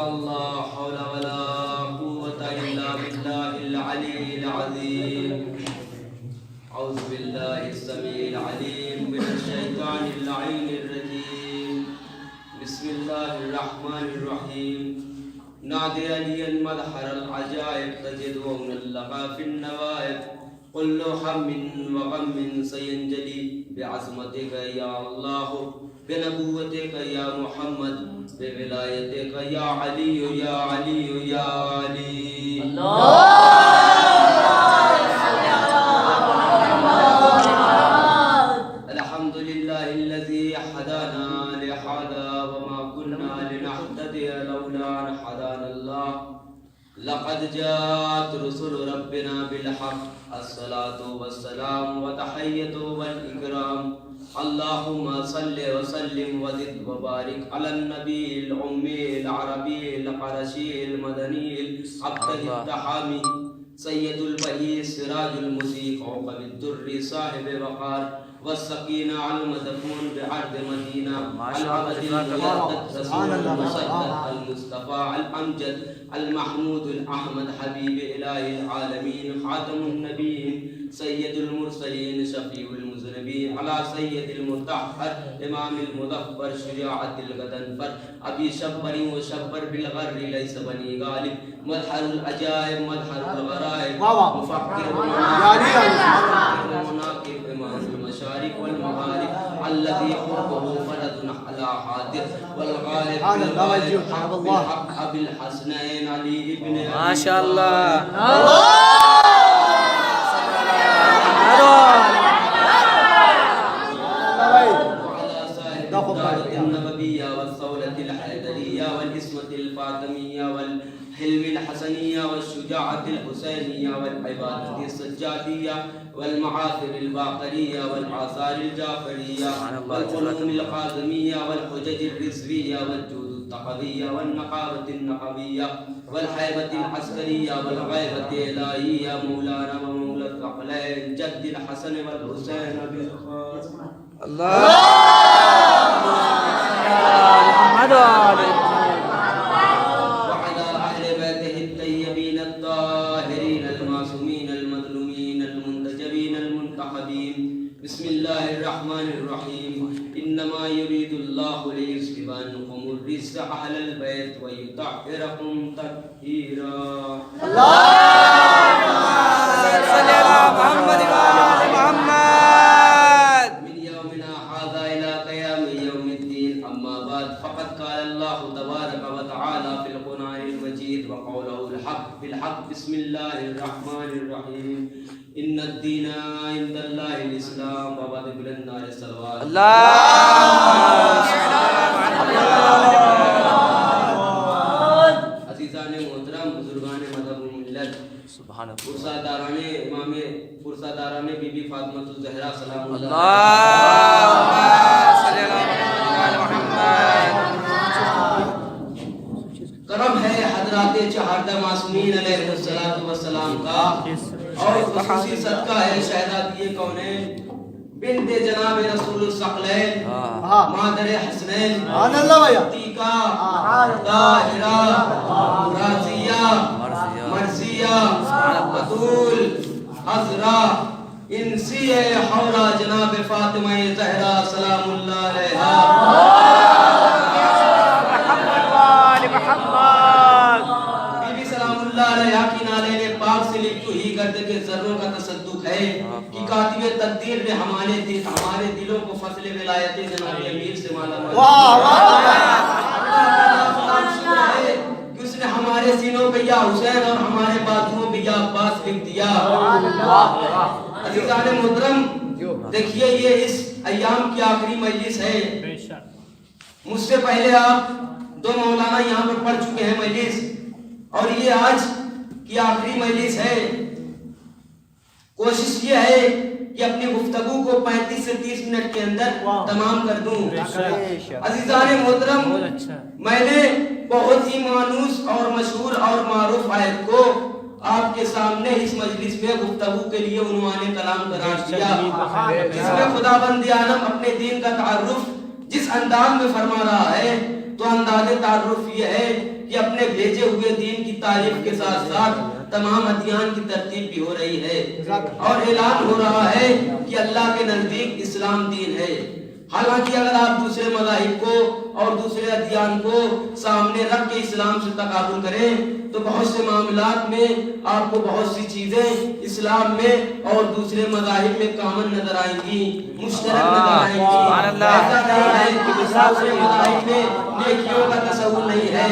شاء الله حول ولا قوة إلا بالله العلي العظيم. أعوذ بالله السميع العليم من الشيطان اللعين الرجيم. بسم الله الرحمن الرحيم. نادي علي المدحر العجائب تجد ومن اللقى في النوائب. كل هم وغم سينجلي بعظمتك يا الله، بنبوتك يا محمد، بولایتك یا علی یا علی یا علی. الحمد لله الذي هدانا لهذا وما كنا لنهتدي لولا أن هدانا الله. لقد جاءت رسل ربنا بالحق. الصلاة والسلام وتحية والإكرام. اللهم صل وسلم وزد وبارك على النبي الأمي العربي القرشي المدني الأبتدي التحامي سيد البهي سراج المسيق عقب الدر صاحب وقار والسكينة على المدفون بعرض مدينة العبد المجدد رسول المصدق المصطفى الأمجد المحمود الأحمد حبيب إله العالمين خاتم النبيين سيد المرسلين شفيع المذنبين على سيد المطهر إمام المظفر شجاعة الغضنفر أبي شبر وشبر بالغر ليس بني غالب مظهر العجائب مظهر الغرائب مفكر ومناقب إمام المشارق والمغارب الذي حكمه فرد على حادث والغالب بالحق أبي الحسنين علي ابن ما شاء الله. النبوية والصولة الحيدرية والإسمة الفاطمية والحلم الحسنية والشجاعة الحسينية والعبادة السجادية والمعاصر الباقرية والآثار الجعفرية والعلوم القاظمية والحجج الرزوية والجود التقوية والنقابة النقوية والحيبة العسكرية والغيبة الإلهية مولانا ومولى الثقلين جد الحسن والحسين بالخاص. الله محمد وعلى أهل بيته الطيبين الطاهرين المعصومين المظلومين المنتجبين المنتخبين. بسم الله الرحمن الرحيم. إنما يريد الله ليذهب عنكم الرجس أهل البيت ويطهركم تطهيرا. اللهم صل على محمد وآل محمد. من يومنا هذا إلى قيام يوم الدين. أما بعد فقد قال الله تبارك وتعالى في القرآن المجيد وقوله الحق بالحق. بسم الله الرحمن الرحيم. إن الدين عند الله الإسلام وبعد النار الصلوات. عزیزان محترم بزرگان مذہب و ملت پرساداران امام پرساداران بی بی فاطمہ الزہرا سلام اللہ کرم ہے حضرات چہاردہ معصومین علیہ السلام کا اور خصوصی صدقہ ہے شہدات یہ کونین بنت جناب رسول الثقلین مادر حسنین عتیقہ طاہرہ راضیہ مرضیہ بطول عذرا انسی حورہ جناب فاطمہ زہرا سلام اللہ علیہا. بی بی سلام اللہ علیہا کی نالین پاک سے لکھو ہی کرتے کہ ذروں کا تصدق ہے کہ کاتب تقدیر نے ہمارے دلوں کو فضل ولایت جناب امیر سے مالا کہ اس نے ہمارے سینوں پہ یا حسین اور ہمارے بازوؤں پہ یا عباس لکھ دیا. عزیزان محترم دیکھیے یہ اس ایام کی آخری مجلس ہے. مجھ سے پہلے آپ دو مولانا یہاں پر پڑھ چکے ہیں مجلس اور یہ آج کی آخری مجلس ہے. کوشش یہ ہے کہ اپنی گفتگو کو 35 سے 30 منٹ کے اندر تمام کر دوں. عزیزان محترم میں نے بہت ہی مانوس اور مشہور اور معروف آیت کو آپ کے سامنے اس مجلس میں گفتگو کے لیے عنوان کلام قرار دیا جس میں خداوند عالم اپنے دین کا تعارف جس انداز میں فرما رہا ہے تو انداز تعارف یہ ہے کہ اپنے بھیجے ہوئے دین کی تعریف کے ساتھ ساتھ تمام ادیان کی ترتیب بھی ہو رہی ہے اور اعلان ہو رہا ہے کہ اللہ کے نزدیک اسلام دین ہے۔ حالانکہ اگر آپ دوسرے مذاہب کو اور دوسرے ادیان کو سامنے رکھ کے اسلام سے تقابل کریں تو بہت سے معاملات میں آپ کو بہت سی چیزیں اسلام میں اور دوسرے مذاہب میں کامن نظر آئیں گی، مشترک نظر آئیں گی۔ ایسا نہیں ہے کہ دوسرے مذاہب میں نیکیوں کا تصور نہیں ہے،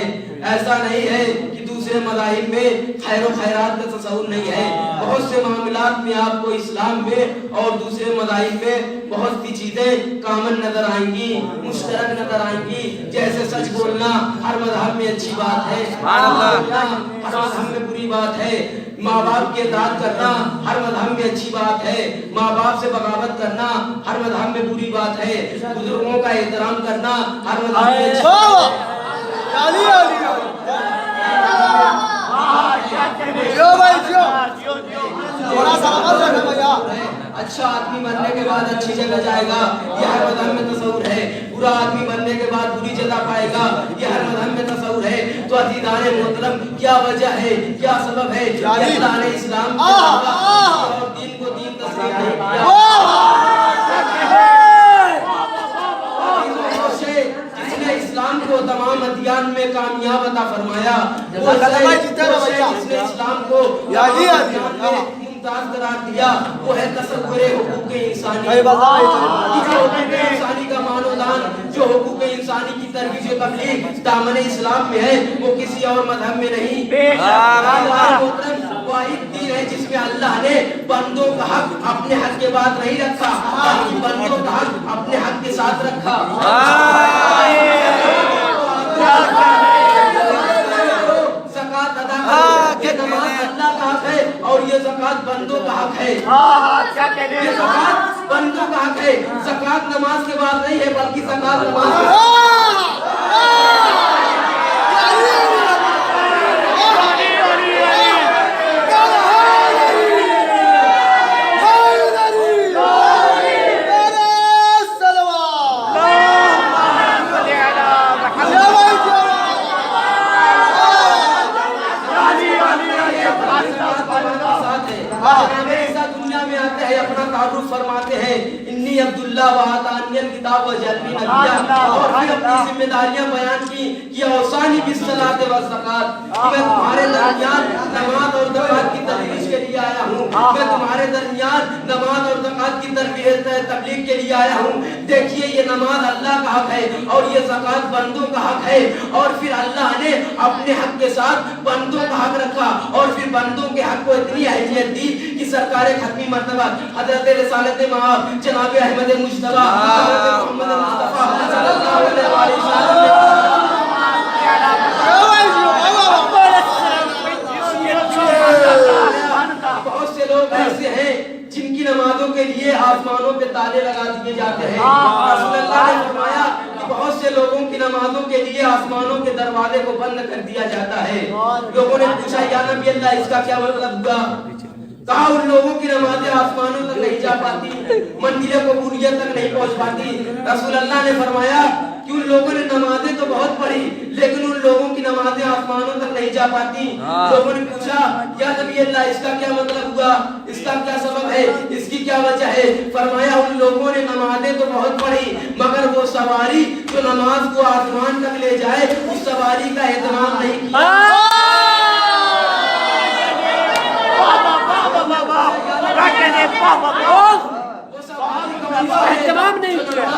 ایسا نہیں ہے کہ دوسرے مذاہب میں خیر و خیرات کا تصور نہیں ہے۔ بہت سے معاملات میں آپ کو اسلام میں اور دوسرے مذاہب میں بہت سی چیزیں کامن نظر آئیں گی، مشترک نظر آئیں گی۔ جیسے سچ بولنا ہر مذہب میں اچھی بات ہے، ہر مذہب میں بری بات ہے۔ ماں باپ کی اطاعت کرنا ہر مذہب میں اچھی بات ہے، ماں باپ سے بغاوت کرنا ہر مذہب میں بری بات ہے۔ بزرگوں کا احترام کرنا ہر مذہب میں اچھی بات ہے۔ اچھا آدمی بننے کے بعد اچھی جگہ جائے گا، یہ ہر مذہب میں تصور ہے۔ برا آدمی بننے کے بعد بری جگہ پائے گا، یہ ہر مذہب میں تصور ہے۔ تو عزیزان محترم، کیا وجہ ہے، کیا سبب ہے کہ اللہ نے اسلام کے اور دین کو دین تسلیم نہیں کیا؟ جس نے اسلام کو تمام ادیان میں کامیاب عطا فرمایا، جس نے اسلام کو ممتاز قرار دیا، وہ ہے تصور حقوق انسانی۔ حقوق انسانی کا معنودان جو حقوق انسانی کی ترویج و تبلیغ دامن اسلام میں ہے، وہ کسی اور مذہب میں نہیں۔ واحد دین ہے جس میں اللہ نے بندوں کا حق اپنے حق کے بعد نہیں رکھا، بلکہ بندوں کا حق اپنے حق کے ساتھ رکھا۔ زکوٰۃ ادا کرو، یہ نماز اللہ کا حق ہے اور یہ زکوٰۃ بندوں کا حق ہے۔ یہ زکوٰۃ بندوں کا حق ہے، زکوٰۃ نماز کے بعد نہیں ہے بلکہ زکوٰۃ نماز کے بعد۔ دنیا میں آتے ہیں، اپنا تعارف فرماتے ہیں، انی عبداللہ وآتانی الکتاب وجعلنی نبیہ، اور پھر اپنی ذمہ داریاں بیان کی کہ اوصانی بالصلاۃ والزکوٰۃ، کہ میں تمہارے درمیان نماز اور زکوٰۃ کی ترویج کے لیے آیا ہوں، میں تمہارے درمیان نماز اور زکوٰۃ کی تبلیغ کے لیے آیا ہوں۔ دیکھیے یہ نماز اللہ کا حق ہے اور یہ زکوٰۃ بندوں کا حق ہے، اور پھر اللہ نے اپنے حق کے ساتھ بندوں کا حق رکھا اور پھر بندوں کے حق کو اتنی اہمیت دی کہ سرکار ختمی مرتبہ حضرت رسالت مآب جناب احمد مجتبیٰ حضرت محمد مصطفیٰ صلی اللہ علیہ وسلم بہت سے لوگ ایسے ہیں جن کی نمازوں کے لیے آسمانوں پہ تالے لگا دیے جاتے ہیں۔ رسول اللہ نے فرمایا کہ بہت سے لوگوں کی نمازوں کے لیے آسمانوں کے دروازے کو بند کر دیا جاتا ہے۔ لوگوں نے پوچھا یا نبی اللہ اس کا کیا مطلب ہوا؟ کہا ان لوگوں کی نمازیں آسمانوں تک نہیں جا پاتی، منزل قبولیت تک نہیں پہنچ پاتی۔ رسول اللہ نے فرمایا کہ ان لوگوں نے نمازیں تو بہت پڑھی لیکن ان لوگوں کی نمازیں آسمانوں تک نہیں جا پاتی۔ لوگوں نے پوچھا یا نبی اللہ اس کا کیا مطلب ہوا، اس کا کیا سبب ہے، اس کی کیا وجہ ہے؟ فرمایا ان لوگوں نے نمازیں تو بہت پڑھی مگر وہ سواری جو نماز کو آسمان تک لے جائے اس سواری کا اہتمام نہیں کیا۔ اہتمام نہیں کیا۔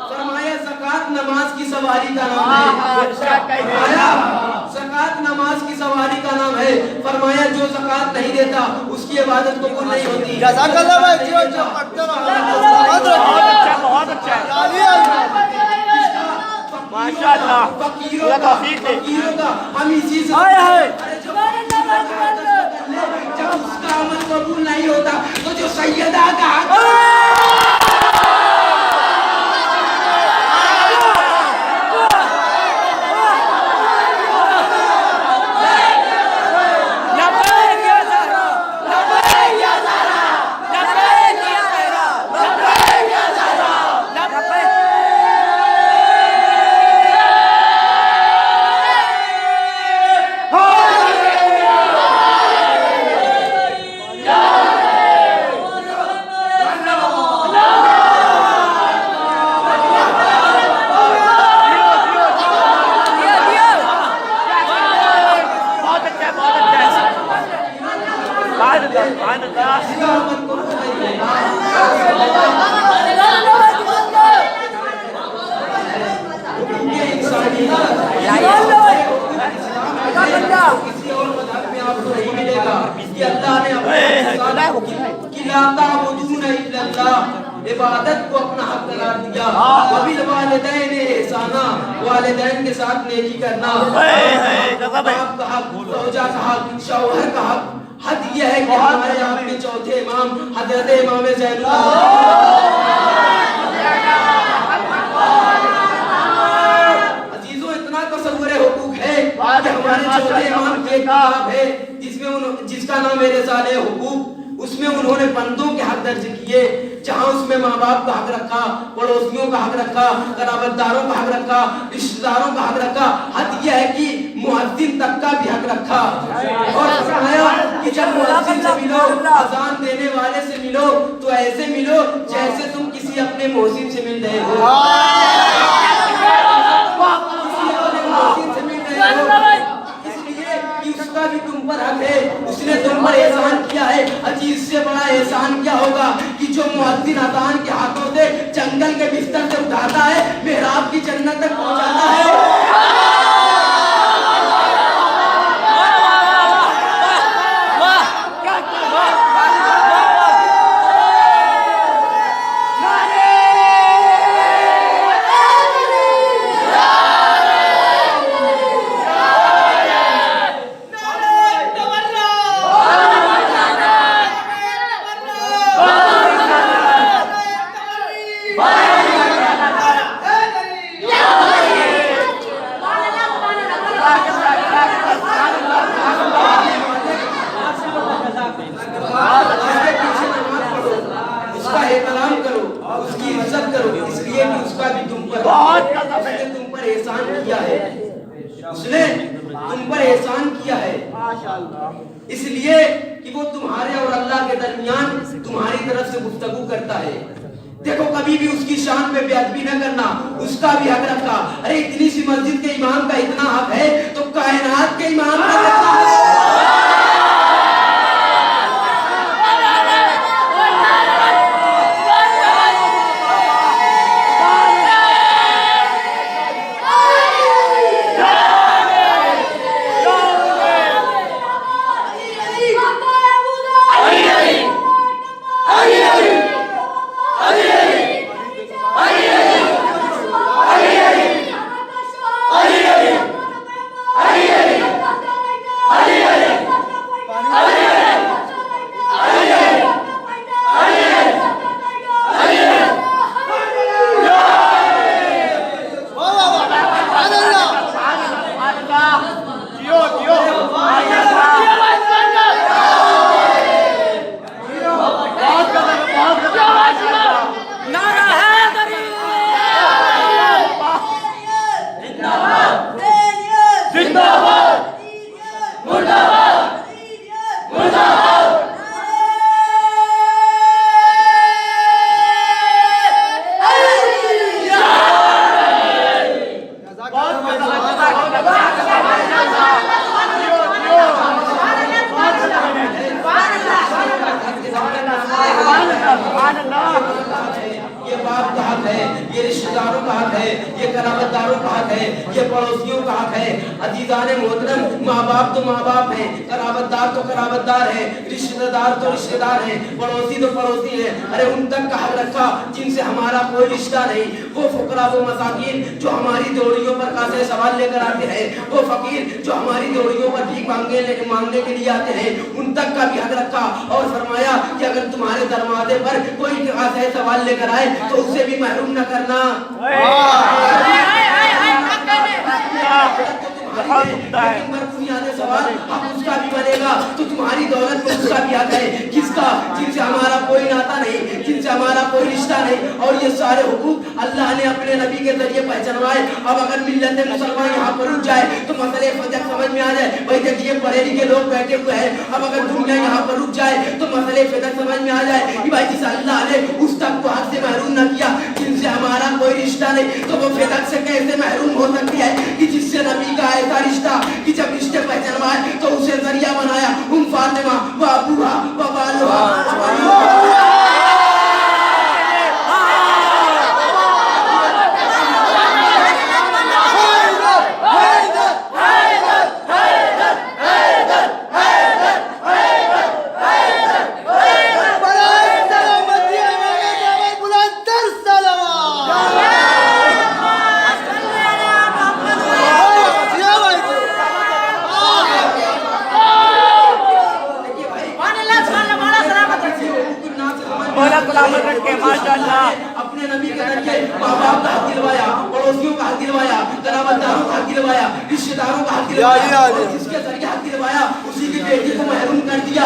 فرمایا زکوٰۃ نماز کی سواری کا نام ہے۔ زکوٰۃ نماز کی سواری کا نام ہے۔ فرمایا جو زکوٰۃ نہیں دیتا اس کی عبادت قبول نہیں ہوتی۔ جزاک اللہ بھائی، بہت اچھا ماشاءاللہ، فقیروں کا ہم اسی سے جب اس کا عمل قبول نہیں ہوتا تو جو سیدہ کا किसी का मत करो ये किसी और मजहब में आपको नहीं मिलेगा। ये अल्लाह ने इबादत को अपना हक करार दिया। वबिल वालिदैन एहसाना, वालिदैन के साथ नेकी करना, बाप का हक, ज़ौजा का हक, शौहर का हक। हद यह है कि हमारे यहाँ के चौथे इमाम हजरत इमाम ज़ैनुल अजीजों, इतना तसव्वुर हुकूक है कि हमारे चौथे इमाम की एक किताब है जिसका नाम है रिसाले हुकूक। उसमें उन्होंने बंदों के हक दर्ज किए, जहां उसमें माँ बाप का हक रखा, पड़ोसियों का हक रखा, कराबतदारों का हक रखा, रिश्तेदारों का हक रखा। हद यह है कि मुअज्जिन तक का भी हक रखा। और फरमाया कि जब मुअज्जिन से मिलो, अजान देने वाले से मिलो, तो ऐसे मिलो जैसे तुम किसी अपने मोहसिन से मिल रहे हो। उसका भी तुम पर हक है, उसने तुम पर एहसान किया है। अजीज से बड़ा एहसान क्या होगा कि जो मुअज्जिन अजान के हाथों से जंगल के बिस्तर से उठाता है, मेहराब की जन्नत तक पहुंचाता है। उसने तुम पर एहसान किया है, इसलिए कि वो तुम्हारे और अल्लाह के दरमियान तुम्हारी तरफ से गुफ्तगू करता है। देखो, कभी भी उसकी शान पे बेअदबी न करना, उसका भी हक रखा। अरे इतनी सी मस्जिद के इमाम का इतना हक है, तो कायनात के इमाम का कितना है? ये बाप का हक है, ये रिश्तेदारों का हक है, ये कराबतदारों का हक है, ये पड़ोसियों का हक है। अजीजाने मोहतरम, माँ बाप तो माँ बाप है, कराबतदार तो कराबतदार है, रिश्तेदार तो रिश्तेदार है, पड़ोसी तो पड़ोसी है। अरे उन तक का हक रखा जिनसे हमारा कोई रिश्ता नहीं। वो फुकरा, वो मसाकिन जो हमारी दौड़ियों पर कासे सवाल लेकर आते हैं, वो फकीर जो हमारी दौड़ियों पर भीख मांगने के लिए आते हैं, उन तक का भी हक रखा। और फरमाया कि अगर तुम्हारे दरवाजे पर कोई कासे सवाल लेकर आए तो उससे भी महरूम न करना। सवाल अब उसका भी बनेगा, तो तुम्हारी दौलत में उसका भी हक है। किसका? जिनसे हमारा कोई नाता नहीं, जिनसे हमारा कोई रिश्ता नहीं। और ये सारे हुकूक अल्लाह ने अपने नबी के जरिए पहचानवाए। अब अगर मिल्लत मुसलमान यहाँ पर रुक जाए तो मसले फजक समझ में आ जाए। भाई देखिए, पढ़े लिखे लोग बैठे हुए हैं, अब अगर दुनिया यहाँ पर रुक जाए तो मसले फजक समझ में आ जाए कि भाई जिस अल्लाह ने उस तक को हक से महरूम न किया, जिनसे हमारा कोई रिश्ता नहीं, तो वो फजक से कैसे महरूम हो सकती है कि जिससे नबी का ऐसा रिश्ता कि जब रिश्ते पहचानवाए तो उसे जरिया बनाया। फातिमा व अबूहा व बालुहा अपने नबी के जरिए माँ बाप का हक दिलवाया, पड़ोसियों का हक दिलवाया, करामतदारों का हक दिलवाया, रिश्तेदारों का हक दिलवाया, और जिसके जरिए हक दिलवाया उसी की बेटी को महरूम कर दिया।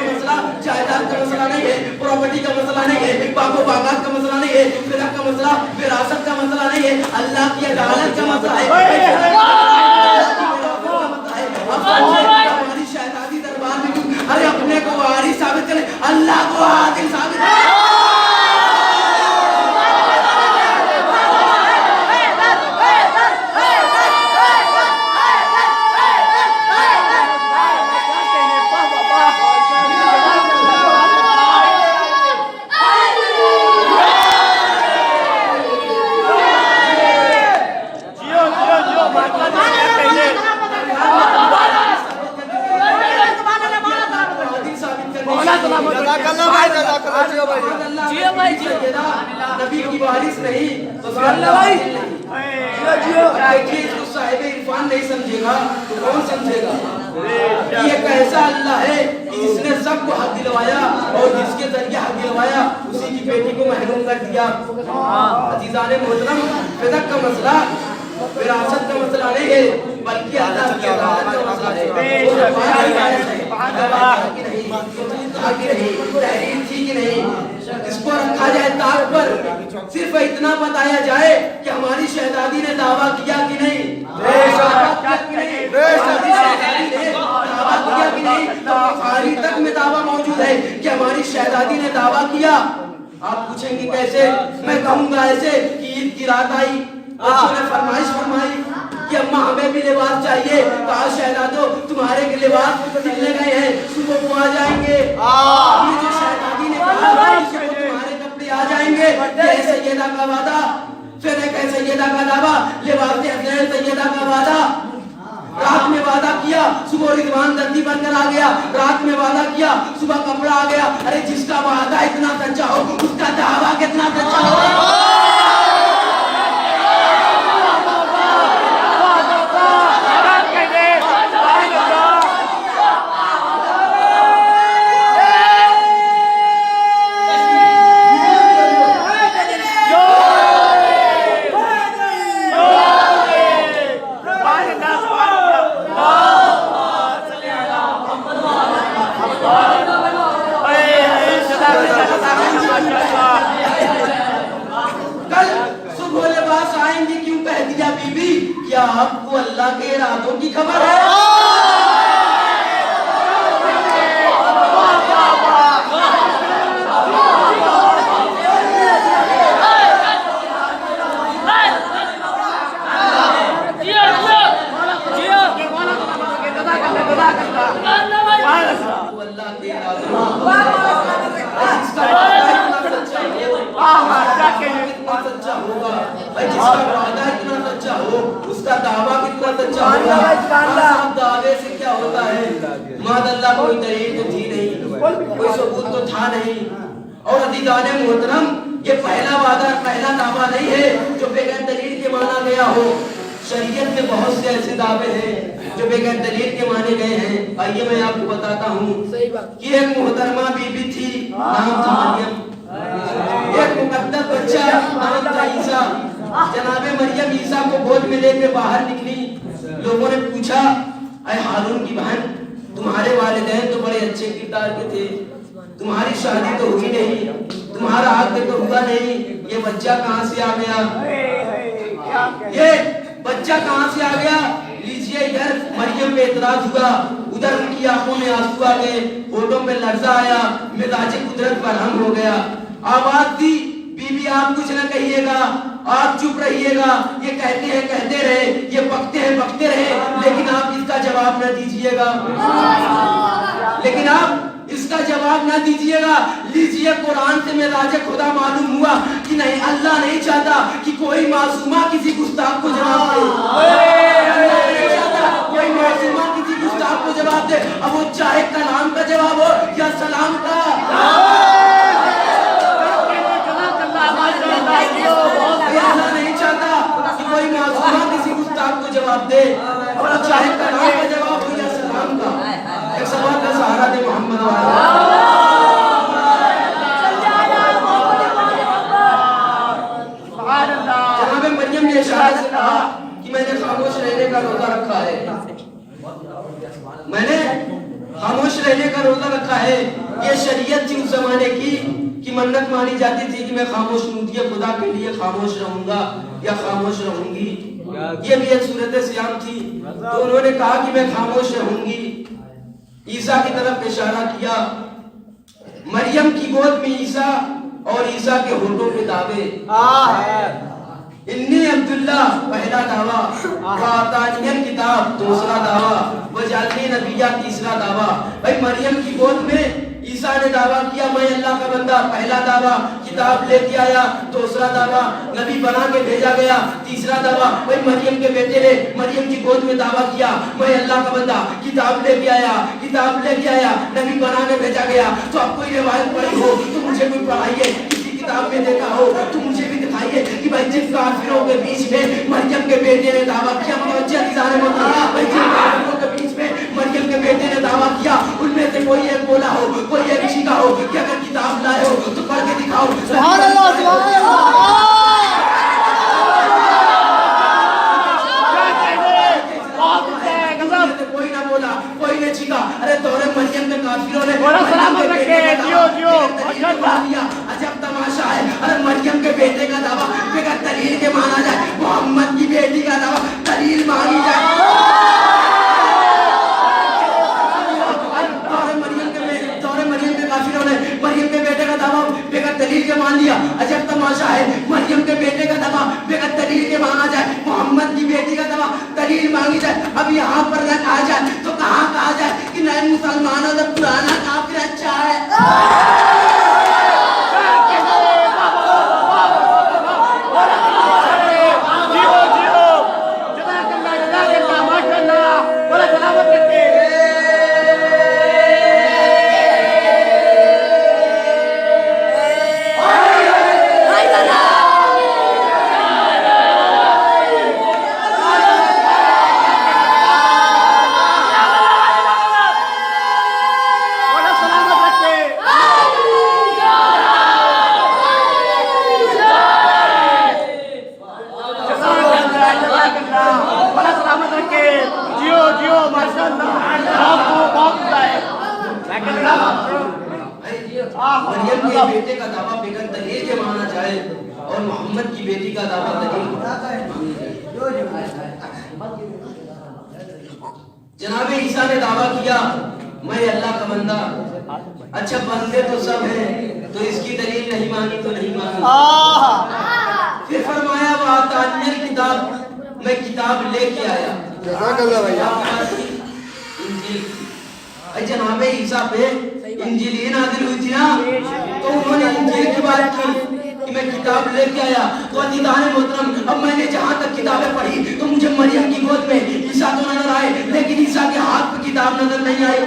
मसला जायदाद का मसला नहीं है, प्रॉपर्टी का मसला नहीं है, बागो बागात का मसला नहीं है, फिरक का मसला, विरासत का मसला नहीं है, अल्लाह की अदालत का मसला है। हमारी शहजादी दरबार में अरे अपने को वारिस साबित करें, अल्लाह को आदिल साबित करें। नबी की वारिस नहीं इसको साहिब इरफान नहीं समझेगा तो कौन समझेगा? ये कैसा अल्लाह है कि जिसने सबको हक दिलवाया और जिसके जरिए हक दिलवाया उसी की बेटी को महरूम कर दिया। अजीजाने मोहतरम, फिदक का मसला विरासत का मसला नहीं है, बल्कि अल्लाह की अदालत का मसला है। तहरीर थी कि नहीं, इसको रखा जाए ताक पर, सिर्फ इतना बताया जाए कि हमारी शहजादी ने दावा किया कि नहीं, बुखारी तक में दावा मौजूद है कि हमारी शहजादी ने दावा किया। आप पूछेंगे कैसे? मैं कहूँगा ऐसे कि ईद की रात आई, बच्चों ने फरमाइश फरमाई कि अम्मा हमें भी लिबास चाहिए। कहा शहजादो तुम्हारे के लिबास सिलने गए हैं, सुबह को आ जाएंगे। ये जो शहजादी ने कहा तुम्हारे कपड़े आ जाएंगे, ये सैयदा का वादा, फिर एक सैयदा का दावा, लिबास सैयदा का वादा। रात में वादा किया, सुबह रिजवान दर्दी बनकर आ गया। रात में वादा किया, सुबह कपड़ा आ गया। अरे जिसका वादा इतना सच्चा हो उसका दावा कितना सच्चा हो। क्या आपको अल्लाह के इरादों की खबर है? उसका दावा कितना सच्चा होगा। दावे से क्या होता है? मादल्ला कोई दलील तो थी नहीं, कोई सबूत तो था नहीं। और अजीजाने मोहतरम, ये पहला वादा पहला दावा नहीं है जो बगैर दलील के माना गया हो। शरीयत में बहुत से ऐसे दावे हैं जो बगैर दलील के माने गए हैं। आइए मैं आपको बताता हूँ कि एक मोहतरमा बीबी थी, नाम था मरियम। एक मुकद्दस बच्चा नाम था ईसा। जनाबे मरियम ईसा को गोद में लेकर बाहर निकली। लोगों ने पूछा, अरे हारून की बहन, तुम्हारे वालिदैन तो बड़े अच्छे किरदार के थे, तुम्हारी शादी तो हुई नहीं, तुम्हारा आग तो हुआ नहीं, ये बच्चा कहाँ से आ गया? ये बच्चा कहाँ से आ गया? लीजिए इधर मरियम पे एतराज हुआ, उधर उनकी आंखों में आंसू आ गए, होठों में लर्जा आया, मिजाज कुदरत बरहम हो गया। आवाज दी, बीबी आप कुछ न कहिएगा, आप चुप रहिएगा। ये कहते हैं कहते रहे, ये बकते हैं बकते रहे, लेकिन आप इसका जवाब न दीजिएगा, लेकिन आप इसका जवाब ना दीजिएगा। लीजिए कुरान से मिजाज खुदा मालूम हुआ कि नहीं, अल्लाह नहीं चाहता कि कोई मासूमा किसी गुस्ताख को जवाब दे। कोई मासूमा किसी गुस्ताख को जवाब दे, अब वो चाहे कलाम का जवाब हो या सलाम का। अल्लाह नहीं चाहता कि कोई मासूमा किसी गुस्ताख को जवाब दे, और चाहे कलाम का जवाब हो या सलाम का। एक सवाल का सहारा दे मोहम्मद। इशारे से कहा कि मैंने खामोश रहने का रोजा रखा है, मैंने खामोश रहने का रोजा रखा है। ये शरीयत थी उस जमाने की कि मन्नत मानी जाती थी कि मैं खामोश मुद्दे खुदा के लिए खामोश रहूंगा या खामोश रहूंगी। ये भी एक सूरत सियाम थी, तो उन्होंने कहा कि मैं खामोश रहूंगी। ईसा की तरफ इशारा किया, मरियम की गोद में ईसा और ईसा के होठों पे दावे। इन्नी अब्दुल्ला पहला दावा, वातानियन किताब दूसरा दावा, वजालनी नबिया तीसरा दावा। भाई मरियम की गोद में ईसा ने दावा किया मैं अल्लाह का बंदा, पहला दावा। किताब लेके आया, दूसरा दावा। नबी बना के भेजा गया, तीसरा दावा। भाई मरियम के बेटे ने मरियम की गोद में दावा किया मैं अल्लाह का बंदा, किताब लेके आया, किताब लेके आया, नबी बना के भेजा गया। तो आप कोई रिवायत पढ़ी हो तो मुझे कोई पढ़ाइए, किसी किताब में देखा हो तो मुझे भी दिखाइए कि भाई जिन काफिरों के बीच में मरियम के बेटे ने दावा किया, भाई जिन काफिरों के बीच में मरियम के बेटे ने दावा किया, उनमें से कोई एक बोला हो, कोई एक सीखा हो कि अगर किताब लाए हो तो पढ़ के दिखाओ। सुभान अल्लाह, सुभान अल्लाह। कोई ना बोला, कोई ने सीखा। अरे तोरे मरियम के काफिरों ने सलामत रखे, जियो जियो माशाअल्लाह। अजब तमाशा है, अरे मरियम के बेटे का दावा बगैर दलील के माना जाए, मोहम्मद की बेटी का दावा दलील मांगी जाए। मरियम के बेटे का दावा बेगैर दलील के मान लिया। अजब तमाशा है, मरियम के बेटे का दावा बेगैर दलील के मांगा जाए, मोहम्मद की बेटी का दावा दलील मांगी जाए। अब यहाँ पर न कहा जाए तो कहाँ कहा जाए कि नए मुसलमानों से पुराना काफिर अच्छा है। मरियम के बेटे का दावा बेगैर दलील के माना जाए और मोहम्मद की बेटी का दावा दलील मांगी जाए। जनाबे ईसा ने दावा किया मैं अल्लाह का बंदा। अच्छा बंदे तो सब हैं, तो इसकी दलील नहीं मानी तो नहीं मानी। फिर फरमाया वातानियन किताब, मैं किताब लेके आया। जनाबे ईसा पे इंजील नाज़िल हुई थी ना, तो उन्होंने इंजील की बात की कि मैं किताब लेके आया। तो अज़ीज़ान मोहतरम, अब मैंने जहाँ तक किताबें पढ़ी तो मुझे मरियम की गोद में ईसा तो नजर आए, लेकिन ईसा के हाथ पे किताब नजर नहीं आई।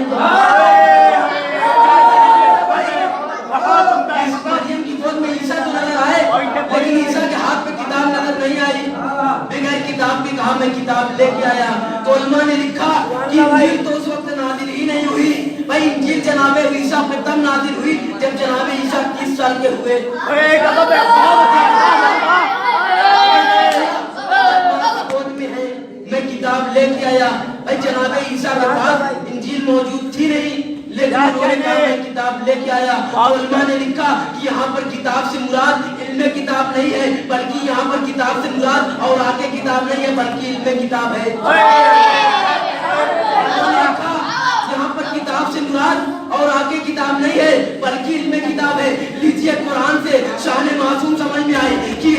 मरियम की गोद में ईसा तो नजर आए, लेकिन ईसा के हाथ पे किताब नजर नहीं आई। बगैर किताब के कहा मैं किताब लेके आया। तो उलमा ने लिखा कि इंजील तो उस वक्त नाज़िल ही नहीं हुई। भाई इंजील जनाबे ईसा पे तब नाज़िल हुई जब जनाबे ईसा 30 साल के हुए। गोद में है, मैं किताब लेके आया। भाई जनाबे ईसा के पास इंजील मौजूद थी नहीं, लेकिन उन्होंने कहा मैं किताब लेके आया। उलमा ने लिखा कि यहाँ पर किताब से मुराद इल्म किताब नहीं है, बल्कि यहाँ पर किताब से मुराद और आगे किताब नहीं है, बल्कि इल्म किताब है। यहाँ पर किताब से मुराद और आगे किताब नहीं है, बल्कि इल्म किताब है। लीजिए कुरान से शान मासूम समझ में आई कि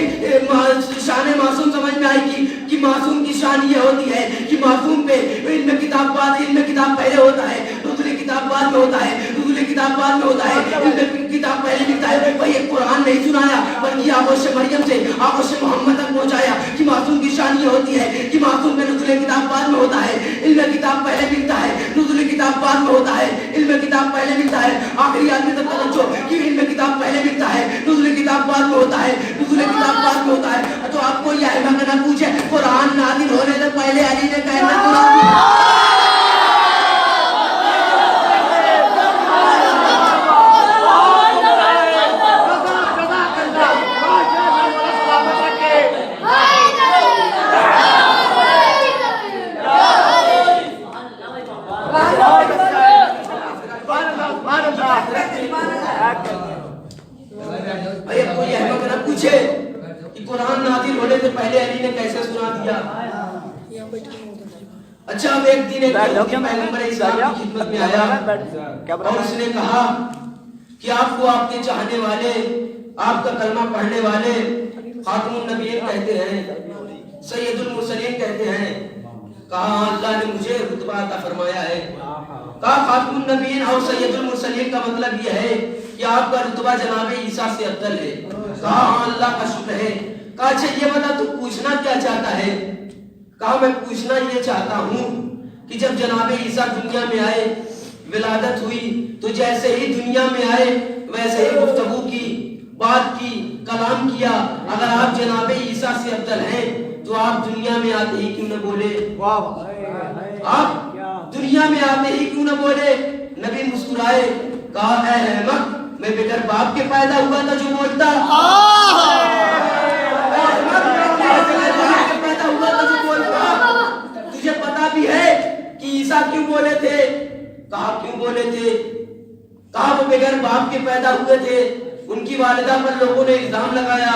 शान मासूम समझ में आई कि मासूम की शान ये होती है कि मासूम पे इल्म किताब बाद, इल्म किताब पहले होता है, दूसरी किताब बाद में होता है, दूसरी किताब बाद में होता है, इल्म किताब पहले लिखता है। भाई ये कुरान नहीं सुनाया, बल्कि आगोश से मरियम से आगोश से मोहम्मद तक पहुंचाया कि मासूम की शान ये होती है कि मासूम पे नुज़ुल किताब बाद में होता है, इल्म किताब पहले मिलता है, नुज़ुल किताब बाद में होता है, इल्म किताब पहले मिलता है। आखिरी आदमी तक तवज्जो कि इल्म किताब पहले मिलता है, नुज़ुल किताब बाद में होता है, नुज़ुल किताब बाद में होता है। तो आपको ये आइमा करना पूछे कुरान नाज़िल होने से पहले अली ने कहना कुरान Hey! अच्छा अब एक दिन एक पैगंबर इस्लाम की खिदमत में आया और उसने कहा कि आपको आपके चाहने वाले, आपका कलमा पढ़ने वाले खातमुन नबीय्यीन कहते हैं, सैयदुल मुरसलीन कहते हैं। कहा अल्लाह ने मुझे रुतबा अता फरमाया है। कहा खातमुन नबीय्यीन और सैयदुल मुरसलीन का मतलब यह है कि आपका रुतबा जनाब ईसा से अफजल है। कहा हाँ अल्लाह का शुक्र है। कहा अच्छा ये बता तू पूछना क्या चाहता है? कहा मैं पूछना ये चाहता हूँ कि जब जनाब ईसा दुनिया में आए, विलादत हुई, तो जैसे ही दुनिया में आए वैसे ही गुफ्तगू की, बात की, कलाम किया। अगर आप जनाब ईसा से अफजल हैं तो आप दुनिया में आते ही क्यों न बोले? आप दुनिया में आते ही क्यों न बोले? नबी मुस्कुराए। कहा ऐ अहमक, मैं बगैर बाप के पैदा हुआ था जो बोलता? पैदा हुआ था जो बोलता? तुझे पता भी है कि ईसा क्यों बोले थे? कहा क्यों बोले थे? कहा वो बगैर बाप के पैदा हुए थे। उनकी वालिदा पर लोगों ने इल्जाम लगाया,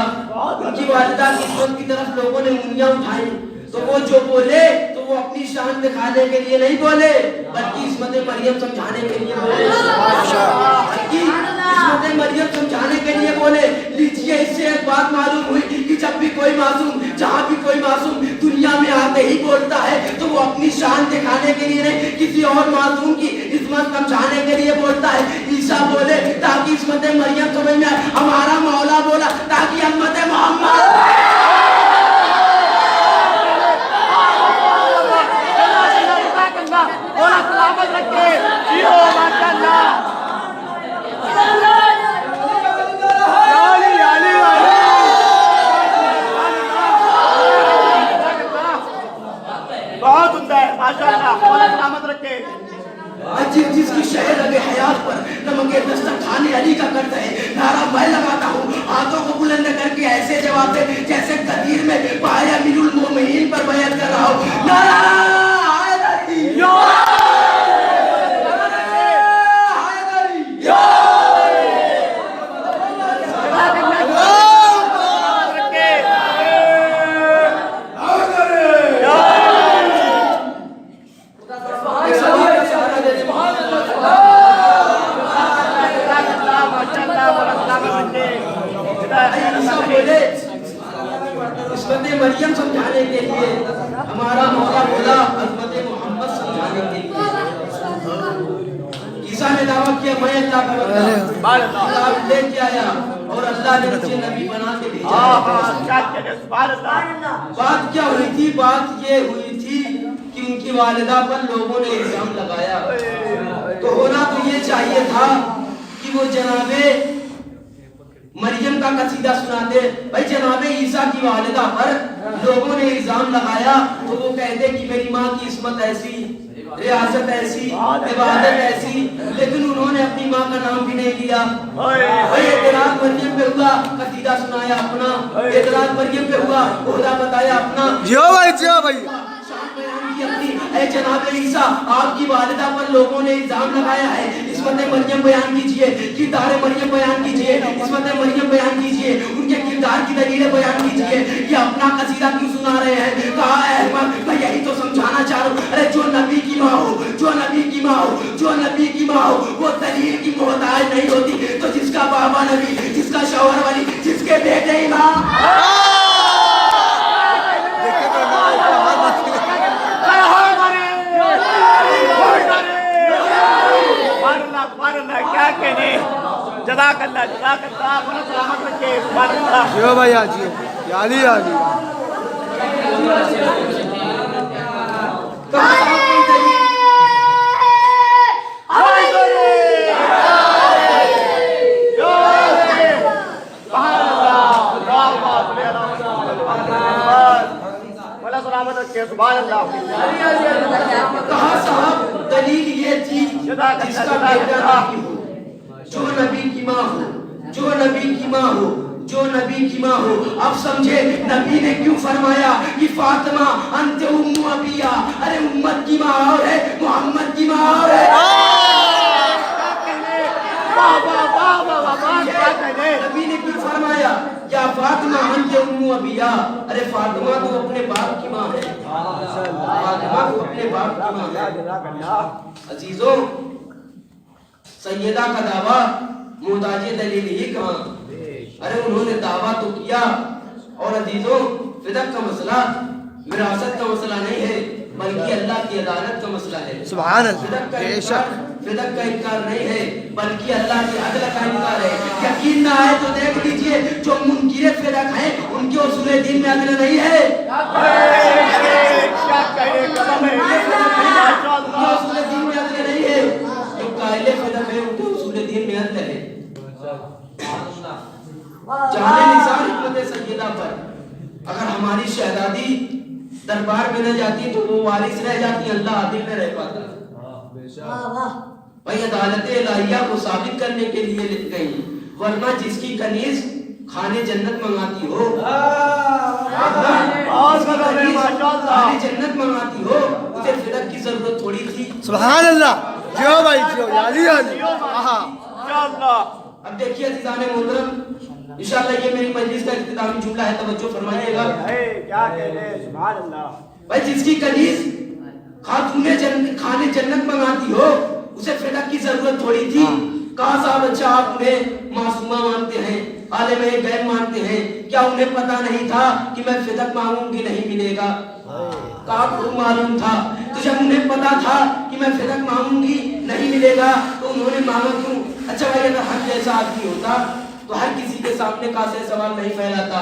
उनकी वालिदा की इज्जत की तरफ लोगों ने उंगलियां उठाई, तो वो जो बोले तो वो अपनी शान दिखाने के लिए नहीं बोले, बल्कि इस्मत मरियम समझाने के लिए बोले। बल्कि इस्मत मरियम समझाने के लिए बोले। लीजिए इससे एक बात मालूम हुई कि जब भी कोई मासूम, जहाँ भी कोई मासूम दुनिया में आते ही बोलता है तो वो अपनी शान दिखाने के लिए नहीं, किसी और मासूम की इस्मत समझाने के लिए बोलता है। ईसा बोले ताकि इस्मत मरियम समझ में आए, हमारा मौला बोला ताकि उम्मत मोहम्मद सलामत रखे। जियो माशाअल्लाह। बहुत उम्दा है माशाअल्लाह, सलामत रखे। जिसकी शहर लगे हयात पर नमके दस्तक खाने अली का करता है, नारा मैं लगाता हूँ, हाथों को बुलंद करके ऐसे जवाब दे जैसे कदीर में पाया अमीरुल मोमिनीन पर बयान कर रहा हूँ। नारा मरियम समझाने के लिए, हमारा मौला बोला अज़मत मोहम्मद समझाने के लिए। ईसा ने दावा किया मैं अल्लाह का बंदा, लेके आया और अल्लाह ने मुझे नबी बना के भेजा। बात क्या हुई थी? बात ये हुई थी कि उनकी वालिदा पर लोगों ने इल्जाम लगाया, तो होना तो ये चाहिए था कि वो जनाबे मरियम का कसीदा सुनाते। भाई जनाबे ईसा की वालिदा पर लोगों ने इल्जाम लगाया तो वो कहते कि मेरी माँ की इस्मत ऐसी, रियासत ऐसी, इबादत ऐसी, लेकिन उन्होंने अपनी माँ का नाम भी नहीं लिया। भाई एतराज मरियम पे हुआ, कसीदा सुनाया अपना, एतराज मरियम पे हुआ, ओहदा बताया अपना। जियो भाई ऐ जनाब ईसा आपकी वालिदा पर लोगों ने इल्जाम लगाया है, इस्मत मरियम बयान कीजिए, किरदार मरियम बयान कीजिए, इस्मत मरियम बयान कीजिए, उनके किरदार की दलीलें बयान कीजिए। ये अपना कसीदा क्यों सुना रहे हैं? कहा अहमद मैं यही तो समझाना चाह रहा हूँ। अरे जो नबी की माँ हो, जो नबी की माँ हो, जो नबी की माँ हो, वो दलील की मोहताज नहीं होती। तो जिसका बाबा नबी, जिसका शौहर वाली, जिसके बेटे इमाम, क्या कहने। जज़ाकल्लाह जज़ाकल्लाह, सलामत रखे। जियो भाई जियो, याली याली। कहा साहब दलील ये थी जिसका बेटा नबी हो, जो नबी की माँ हो, जो नबी की माँ हो, जो नबी की माँ हो। अब समझे नबी ने क्यों फरमाया कि फातिमा अंत उम्मु अबिया। अरे उम्मत की माँ और है, मोहम्मद की माँ और है। नबी ने क्यों फरमाया क्या फातिमा अंत उम्मु अबिया? अरे फातिमा तो अपने बाप की माँ है। फातिमा को अपने बाप की मांगा। अजीजों, सैयदा का दावा मोहताज दलील ही कहाँ? अरे उन्होंने दावा तो किया। और अजीजों, फिदक का मसला विरासत का मसला नहीं है, बल्कि अल्लाह की अदालत का मसला है। सुभान अल्लाह। फिदक का इनकार नहीं है, बल्कि अल्लाह की अदल का इनकार है। यकीन ना आए तो देख लीजिए, जो मुनकिर फिदक हैं उनके उसूल दीन में अदल नहीं है। क्या कहे कदम है माशाअल्लाह, उसूल दीन में अदल नहीं है। जो कायले फिदक है उनके उसूल दीन में अदल है। जाने निसार हिकमत सैयदा पर अगर हमारी शहजादी दरबार में न जाती तो वो वारिस रह जाती, अल्लाह आदिल में रह पाता। भाई अदालत इलाहिया को साबित करने के लिए लिख गई, वरना जिसकी कनीज खाने जन्नत मंगाती हो, खाने जन्नत मंगाती हो, उसे फिदक की जरूरत थोड़ी थी। सुभान अल्लाह। जियो भाई जियो, याली याली। अब देखिए अज़ीज़ान मोहतरम, इंशाअल्लाह ये मेरी मजलिस का इख्तितामी जुमला है, तवज्जो फरमाइएगा। क्या कहने सुभान अल्लाह। भाई जिसकी कनीज खाने जन्नत मंगाती हो, उसे फिदक की जरूरत थोड़ी थी। कहा साहब अच्छा आप उन्हें मासूमा मानते हैं, आलिम गैब मानते हैं, क्या उन्हें पता नहीं था कि मैं फिदक मांगूंगी नहीं मिलेगा? कहा खूब मालूम था। तो जब उन्हें पता था कि मैं फिदक मांगूंगी नहीं मिलेगा तो उन्होंने मांगा क्यों? अच्छा भाई अगर हर जैसा आदमी होता तो हर किसी के सामने कासे सवाल नहीं फैलाता,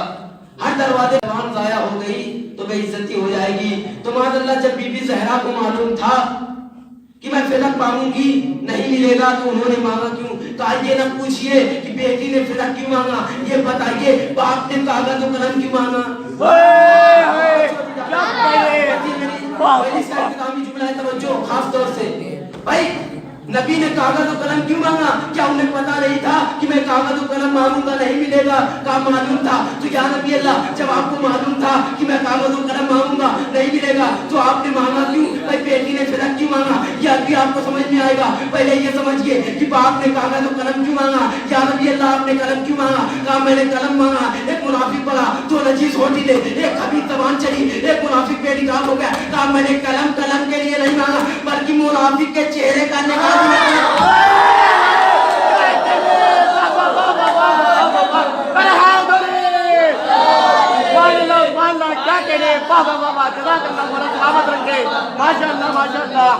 हर दरवाजे जबान जाया हो गई तो बेइज्जती हो जाएगी। तो मादअल्लाह जब बीबी ज़हरा को मालूम था कि मैं फिदक मांगूंगी नहीं मिलेगा तो उन्होंने मांगा क्यों? कहा ये न पूछिए कि बेटी ने फिदक क्यों मांगा, ये बताइए बाप ने कागज और कलम क्यों मांगा। जुमला है, तवज्जो खास तौर से। भाई नबी ने कागज और कलम क्यों मांगा? क्या उन्हें पता नहीं था कि मैं कागज और कलम मांगूंगा नहीं मिलेगा? कहा मालूम था। तो या नबी अल्लाह, जब आपको मालूम था कि मैं कागज और कलम मांगूंगा नहीं मिलेगा तो आपने मांगा क्यों? भाई बेटी ने फिदक क्यों मांगा, यह भी आपको समझ में आएगा। पहले ये समझिए कि बाप ने कागज और कलम क्यों मांगा। या नबी अल्लाह आपने कलम क्यों मांगा? कहा मैंने कलम मांगा, एक मुनाफिक पड़ा तो नजीस होती ले, एक खबीर जबान चली, एक मुनाफिक बेनिकाब हो गया। कहा मैंने कलम के लिए नहीं मांगा, बल्कि मुनाफिक के चेहरे का निकाल। क्या कहने बाबा सलामत रखे माशाअल्लाह माशाअल्लाह।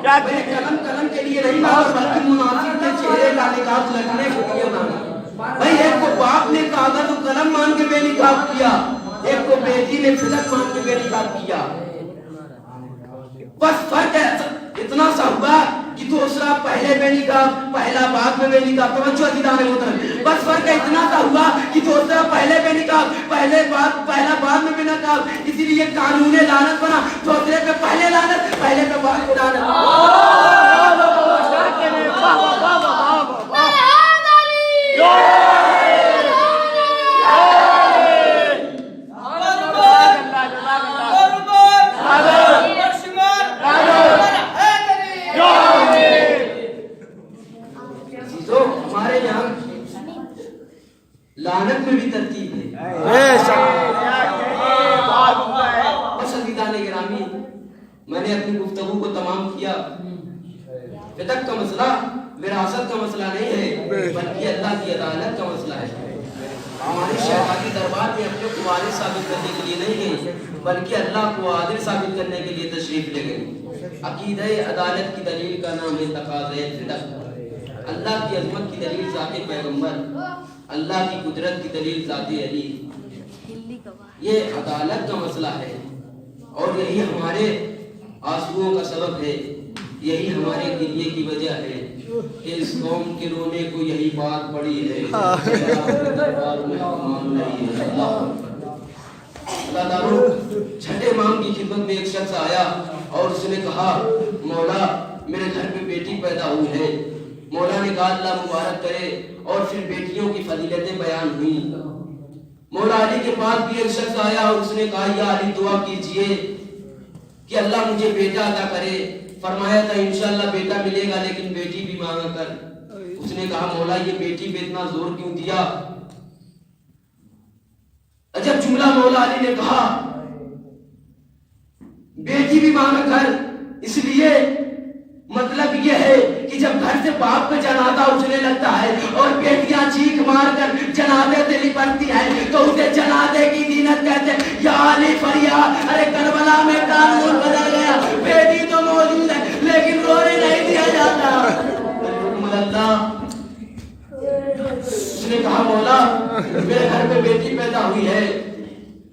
क्या कलम के लिए नहीं मांगा, बल्कि मुनाफिक के चेहरे का निकाब लगने के लिए मांगा। भाई एक को बाप ने कागज और कलम मांग के बेनिकाब किया, एक को बेटी ने फिदक मांग के बेनिकाब किया। बस फर्क है इतना सा हुआ कि दूसरा पहले बेनिकाब, पहला बाद में बेनिकाब। तवज्जो अज़ीज़ान मोहतरम, बस फर्क है इतना सा हुआ कि दूसरा पहले बेनिकाब, पहला बाद में बेनिकाब। इसीलिए कानून लानत बना, दूसरे पे पहले लानत, पहले पे बाद में लानत। हमारे यहाँ लानत में भी तरतीब है। बस अज़ीज़ान गिरामी, मैंने अपनी गुफ्तगू को तमाम किया। फिदक का मसला विरासत का मसला नहीं है, बल्कि अल्लाह की अदालत का मसला है। हमारी शहजादी दरबार में अपने को वारिस साबित करने के लिए नहीं गई, बल्कि अल्लाह को आदिल साबित करने के लिए तशरीफ ले गई। अकीदे अदालत की दलील का नाम है तकाज़े फिदक। अल्लाह की अज़मत की दलील ज़ाते पैगंबर, अल्लाह की कुदरत की दलील ज़ाते अली। ये अदालत का मसला है और यही हमारे आंसुओं का सबब है, यही हमारे गिरिए की वजह है कि इस कौम के रोने को यही बात पड़ी है। छठे इमाम की खिदमत में एक शख्स आया और उसने कहा मौला मेरे घर पे बेटी पैदा हुई है। मौला ने कहा अल्लाह मुबारक करे और फिर बेटियों की फजीलतें बयान हुई। मौला अली के पास भी एक शख्स आया और उसने कहा या अली दुआ कीजिए कि अल्लाह मुझे बेटा अता करे। फरमाया था इंशाअल्लाह बेटा मिलेगा, लेकिन बेटी भी मांगा कर। उसने कहा मौला ये बेटी पे इतना जोर क्यों दिया? अजब जुमला मौला अली ने कहा बेटी भी मांगा घर, इसलिए मतलब ये है कि जब घर से बाप पे जनाजा उठने लगता है और बेटियां चीख मार कर जनाजे से लिपटती है तो उसे जनाजे की दीनत कहते हैं। या अली फरियाद, अरे करबला में कानून बदल गया, बेटी तो मौजूद है लेकिन रोने नहीं दिया जाता। अल्लाह, उसने कहा मौला मेरे घर पे बेटी पैदा हुई है।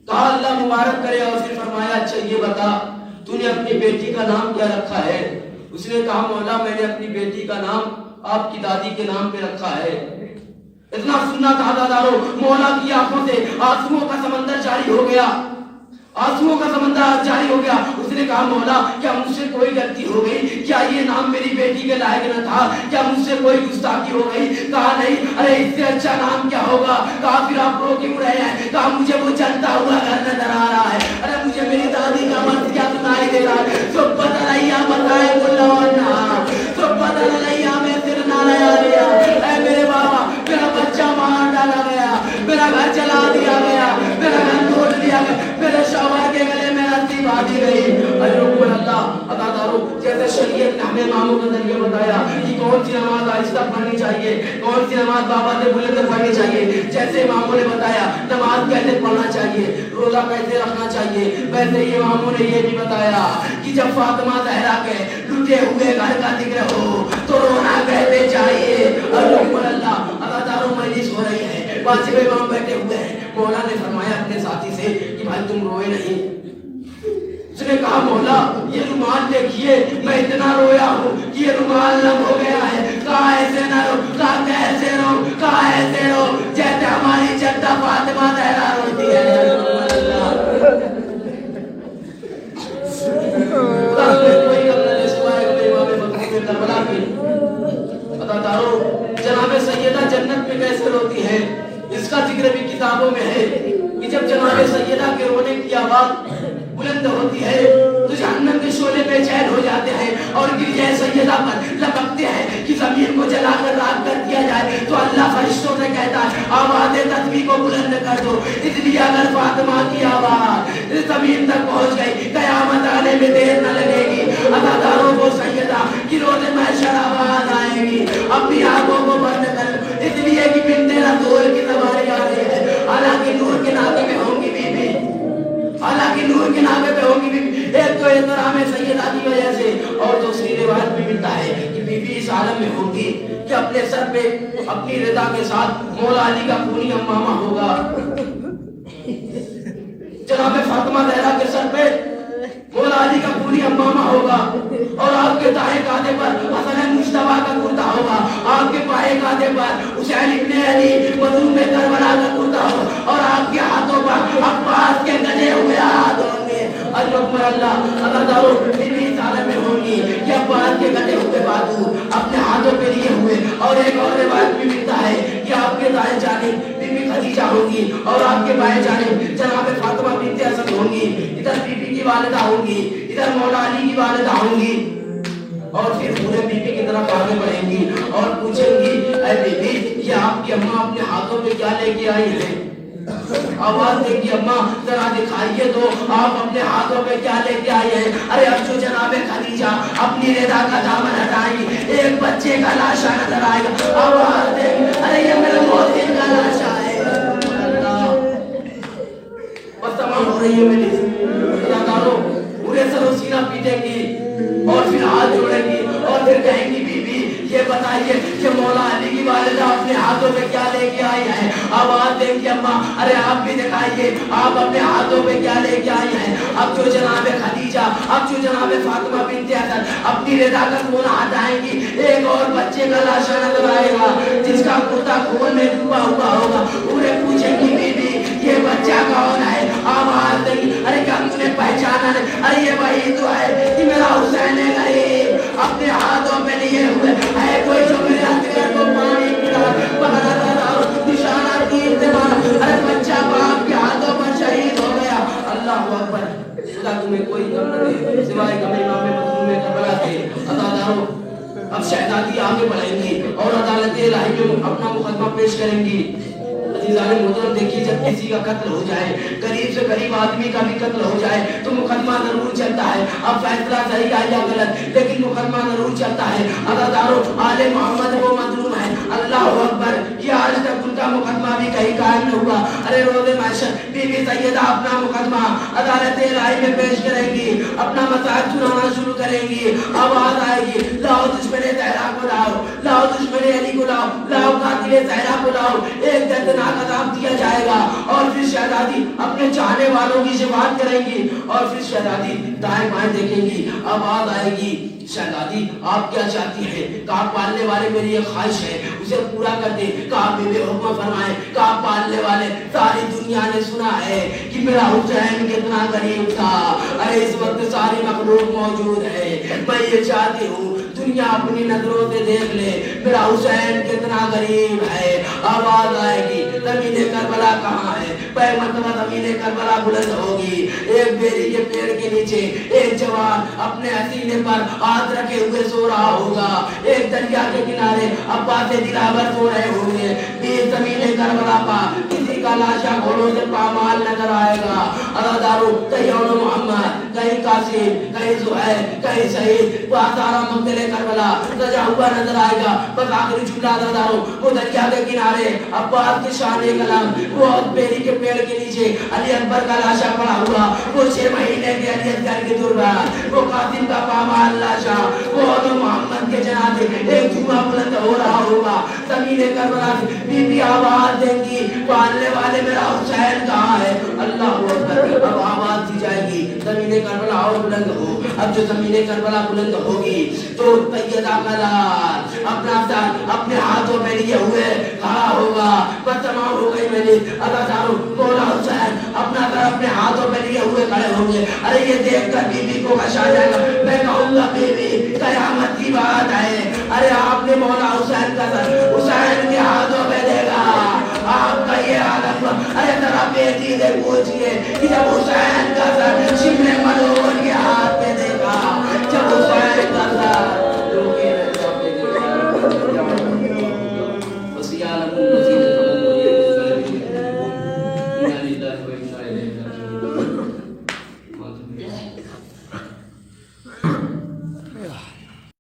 कहा अल्लाह मुबारक करे, और फिर फरमाया अच्छा ये बता तूने अपनी बेटी का नाम क्या रखा है? उसने कहा मौला मैंने अपनी बेटी का नाम आपकी दादी के नाम पे रखा है। इतना सुनना था दादारो, मौला की आंखों से आंसुओं का समंदर जारी हो गया, आंसुओं का समंदर जारी हो गया। उसने कहा मौला क्या मुझसे कोई गलती हो गई? क्या ये नाम मेरी बेटी के लायक न था? क्या मुझसे कोई गुस्ताखी हो गई? कहा नहीं। अरे इससे अच्छा नाम क्या होगा? कहा फिर आप रो क्यों रहे हैं? कहा मुझे वो जलता हुआ घर नजर आ रहा है। अरे मुझे मेरी दादी का मर्द क्या सुनाई दे रहा है? सब बदलैया बताए बुलाना, सब बदलैया में सिर नाराया लिया। ऐ मेरे बाबा मेरा बच्चा मार डाला गया, मेरा घर जला दिया गया, मेरा घर तोड़ दिया गया, मेरे शौहर के गले में रस्सी बांधी गई। अल्लाह अदादारो, जैसे शरीयत ने हमें नामों के जरिए बताया कि कौन सी नमाज आहिस्ता पढ़नी चाहिए, कौन सी नमाज बाबा से बुलंद पढ़नी चाहिए, जैसे इमामों ने बताया नमाज कैसे पढ़ना चाहिए, रोजा कैसे रखना चाहिए, वैसे ही इमामों ने ये भी बताया कि जब फातिमा ज़हरा के लुटे हुए घर का जिक्र हो तो रोना कहते चाहिए। अल्लाह अदादारो, मजलिस हो रही है, पांचवें इमाम बैठे हुए हैं। मौला ने फरमाया अपने साथी से कि भाई तुम रोए नहीं। उसने कहा मौला ये रुमाल देखिए, मैं इतना रोया हूँ कि ये रुमाल नम हो गया है। कहा ऐसे ना रो, कहा कैसे रो, कहा ऐसे रो जैसे हमारी जद्दा फातिमा ज़हरा रोती है। कोई गम न सिवाय इमाम मखदूम करबला की। बताओ जनाब सैयदा जन्नत में कैसे रोती है, इसका जिक्र भी किताबों में है कि जब जनाब सैयदा के रोने की आवाज बुलंद होती है तो जहन्नम के शोले बेचैन हो जाते हैं और गिरजाए सैयदा पर लपकते हैं कि जमीन को जलाकर राख कर दिया जाए। तो अल्लाह फरिश्तों से कहता है आवाज़ तस्बीह को बुलंद कर दो, इसलिए अगर फातिमा की आवाज जमीन तक पहुंच गई कयामत आने में देर न लगेगी। अदादारों को सैयदा की रोज़े महशर आवाज आएगी। अपनी आंखों को बंद कर, इसलिए कि बिन्ते रसूल की सवारी आ रही है। हालांकि नूर के नाते में होंगी बीबी, हालांकि नूर के नामे पे होगी बीबी। एक तो एहतराम सैयदा की वजह से, और दूसरी रिवायत में मिलता है कि बीबी इस आलम में होगी कि अपने सर पे अपनी रिदा के साथ मौला अली का खूनी अम्मामा होगा। जनाब फातिमा ज़हरा के सर पे मौला अली का खूनी अम्मामा होगा और आपके दाएं कांधे पर हसन मुश्तबा का कुर्ता होगा, आपके बाएं कांधे पर हुसैन इब्ने अली मज़लूम करबला का कुर्ता होगा और आपके हाथों पर अब्बास के गजे हुए हाथ होंगे। अल्लाह अदादारों बीबी इस आलम में होंगी कि अब्बास के गजे हुए बाजू अपने हाथों पे लिए हुए। और एक और रिवायत भी मिलता है कि आपके दाएं जानिब बीबी खदीजा होंगी और आपके बाएं जानिब जनाब फातिमा बिन्ते असद होंगी। इधर बीबी की वालिदा होंगी, इधर मौला अली की वालिदा होंगी। और फिर पूरे बीबी की तरफ आगे बढ़ेंगी और पूछेंगी ऐ बीबी ये आपकी अम्मा अपने हाथों में क्या लेके आई है? आवाज देगी अम्मा जरा दिखाइए तो आप अपने हाथों में क्या लेके आई है? अरे अब जो जनाबे खदीजा अपनी रिदा का दामन हटाई एक बच्चे का लाशा नजर आएगा। आवाज देगी अरे ये मेरे मोहसिन का लाशा है। बस तमाम हो रही है मेरी अदाकारों, पूरे सरों सीना पीटेंगी और फिर हाथ जोड़ेंगी और फिर कहेंगी बीबी ये बताइए कि मौला अली की वालिदा अपने हाथों में क्या लेके आई है? आवाज देंगी अम्मा अरे आप भी दिखाइए आप अपने हाथों में क्या लेके आई हैं? अब जो जनाबे खदीजा, अब जो जनाबे फातिमा बिन्ते असद अपनी रिदा का खून हटाएंगी एक और बच्चे का लाशा नजर आएगा जिसका कुर्ता खून में डूबा हुआ होगा। पूरे पूछेंगी बीबी ये बच्चा कौन है? आवाज देंगी अरे क्या तुमने पहचाना नहीं? अरे ये वही तो है कि मेरा हुसैन है गरीब अपने हाथों में लिए हुए है कोई जो मेरे हथियार को पानी पिला निशाना तीर से मारा। अरे बच्चा बाप के हाथों पर शहीद हो गया। अल्लाह अकबर। खुदा तुम्हें कोई गम न दे सिवाय गम इमाम मखदूम करबला के। अदादारों अब शहजादी आगे बढ़ेंगी और अदालत इलाही में अपना मुकदमा पेश करेंगी। अज़ीज़ान मोहतरम देखिए, जब किसी का कत्ल हो जाए, गरीब से गरीब आदमी का भी कत्ल हो जाए तो मुकदमा जरूर चलता है। अब फैसला सही है या गलत, लेकिन मुकदमा जरूर चलता है। अदादारों, आले मोहम्मद वो मजलूम है, अल्लाह अकबर, ये आज तक उनका मुकदमा भी कहीं कायम न हुआ। अरे रोज़े महशर बीबी सैयदा अपना मुकदमा अदालत इलाही में पेश करेंगी, अपना मसाइल सुनाना शुरू करेंगी। आवाज आएगी, लाओ दुश्मने ज़हरा को लाओ, लाओ दुश्मने अली को लाओ, लाओ कातिले ज़हरा को लाओ। एक दर्दनाक अज़ाब दिया जाएगा और फिर शहजादी अपने चाहने वालों की शिफात करेंगी और फिर शहजादी दाएं बाएं देखेंगी। आवाज आएगी, शहजादी आप क्या चाहती हैं? कहा पालने वाले मेरी ये ख्वाहिश है, उसे पूरा कर दे। कहा बेबे हुक्म फरमाए। कहा पालने वाले, सारी दुनिया ने सुना है कि मेरा हुसैन कितना गरीब था। अरे इस वक्त सारी मखलूक मौजूद है, मैं ये चाहती हूँ दुनिया अपनी नजरों से देख ले मेरा हुसैन कितना गरीब है। आवाज आएगी, ज़मीने करबला कहाँ है? पहली मर्तबा ज़मीने करबला बुलंद होगी। एक बेरी के पेड़ के नीचे एक जवान अपने हसीने पर हाथ रखे हुए सो रहा होगा। एक दरिया के किनारे अब्बास दिलावर सो रहे होंगे। बीच ज़मीने करबला पर किसी का लाशा घोड़ों से पामाल नजर आएगा। अदादारों, कहीं औनो मोहम्मद, कहीं कासिम, कहीं ज़ुहैर, कहीं शहीद, सारा मकदले करबला सजा हुआ नजर आएगा। बस आखिरी जुमला अदादारों, वो दरिया के किनारे अब्बास के शाने कलम, वो बेरी के पेड़ के नीचे अली अकबर का लाशा पड़ा हुआ, वो 6 महीने के अली असगर के दुर्बान, वो कासिम का पामाल लाशा, वो तो मोहम्मद के जनाजे एक जुमा बुलंद हो रहा होगा। ज़मीने करबला से बीबी आवाज देंगी, पालने वाले मेरा हुसैन कहाँ है? अल्लाह अकबर। अब आवाज दी जाएगी, ज़मीने करबला और बुलंद हो। अब जो ज़मीने करबला बुलंद होगी तो सैयदा का लाल अपना सर अपने हाथों में लिए हुए खड़ा होगा। बस तमाम हो गई मैंने अदादारों, मौला हुसैन अपना सर अपने हाथों में लिए हुए खड़े होंगे। अरे ये देखकर बीबी को कशा जाएगा। मैं कहूँगा बीबी कयामत की बात है। अरे आपने मौला हुसैन का सर हुसैन के हाथों में देगा, आपका ये हालत। अरे जरा बेटी से पूछिए कि जब हुसैन का सर शिमले मलून के हाथ